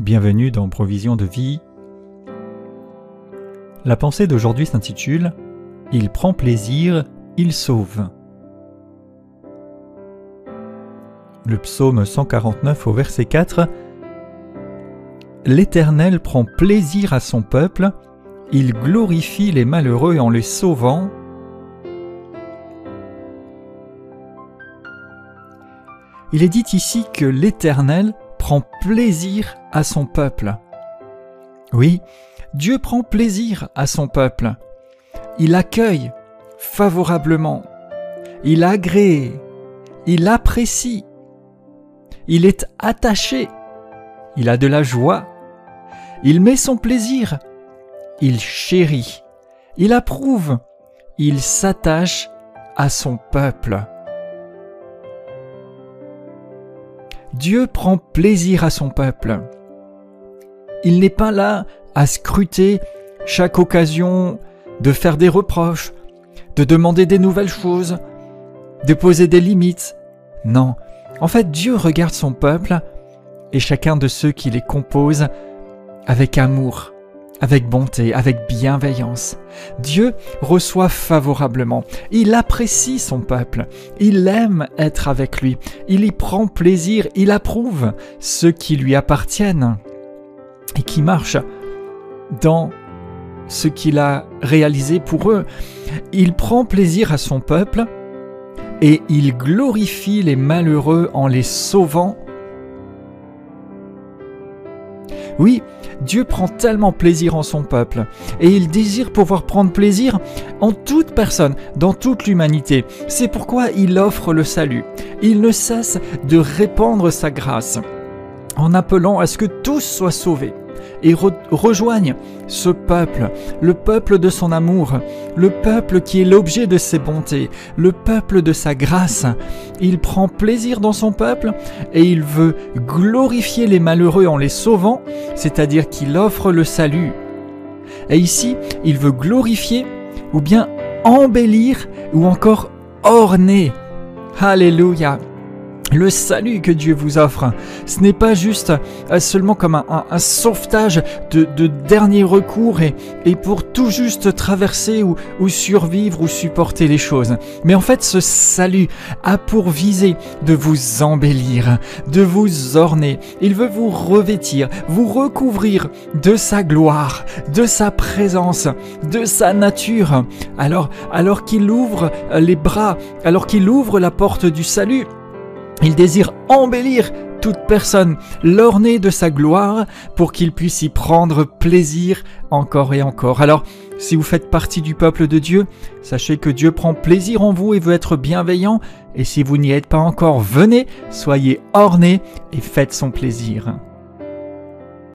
Bienvenue dans Provision de vie. La pensée d'aujourd'hui s'intitule « Il prend plaisir, il sauve ». Le psaume 149 au verset 4 « L'Éternel prend plaisir à son peuple, il glorifie les malheureux en les sauvant. » Il est dit ici que l'Éternel prend plaisir à son peuple. Oui, Dieu prend plaisir à son peuple. Il accueille favorablement, il agrée, il apprécie, il est attaché, il a de la joie, il met son plaisir, il chérit, il approuve, il s'attache à son peuple. Dieu prend plaisir à son peuple. Il n'est pas là à scruter chaque occasion de faire des reproches, de demander des nouvelles choses, de poser des limites. Non, en fait, Dieu regarde son peuple et chacun de ceux qui les composent avec amour, avec bonté, avec bienveillance. Dieu reçoit favorablement. Il apprécie son peuple. Il aime être avec lui. Il y prend plaisir. Il approuve ceux qui lui appartiennent et qui marchent dans ce qu'il a réalisé pour eux. Il prend plaisir à son peuple et il glorifie les malheureux en les sauvant. Oui, Dieu prend tellement plaisir en son peuple et il désire pouvoir prendre plaisir en toute personne, dans toute l'humanité. C'est pourquoi il offre le salut. Il ne cesse de répandre sa grâce en appelant à ce que tous soient sauvés et rejoignent ce peuple, le peuple de son amour, le peuple qui est l'objet de ses bontés, le peuple de sa grâce. Il prend plaisir dans son peuple et il veut glorifier les malheureux en les sauvant, c'est-à-dire qu'il offre le salut. Et ici, il veut glorifier ou bien embellir ou encore orner. Alléluia! Le salut que Dieu vous offre, ce n'est pas juste seulement comme un sauvetage de dernier recours et pour tout juste traverser ou survivre ou supporter les choses. Mais en fait, ce salut a pour visée de vous embellir, de vous orner. Il veut vous revêtir, vous recouvrir de sa gloire, de sa présence, de sa nature. Alors qu'il ouvre les bras, alors qu'il ouvre la porte du salut, il désire embellir toute personne, l'orner de sa gloire pour qu'il puisse y prendre plaisir encore et encore. Alors, si vous faites partie du peuple de Dieu, sachez que Dieu prend plaisir en vous et veut être bienveillant. Et si vous n'y êtes pas encore, venez, soyez ornés et faites son plaisir.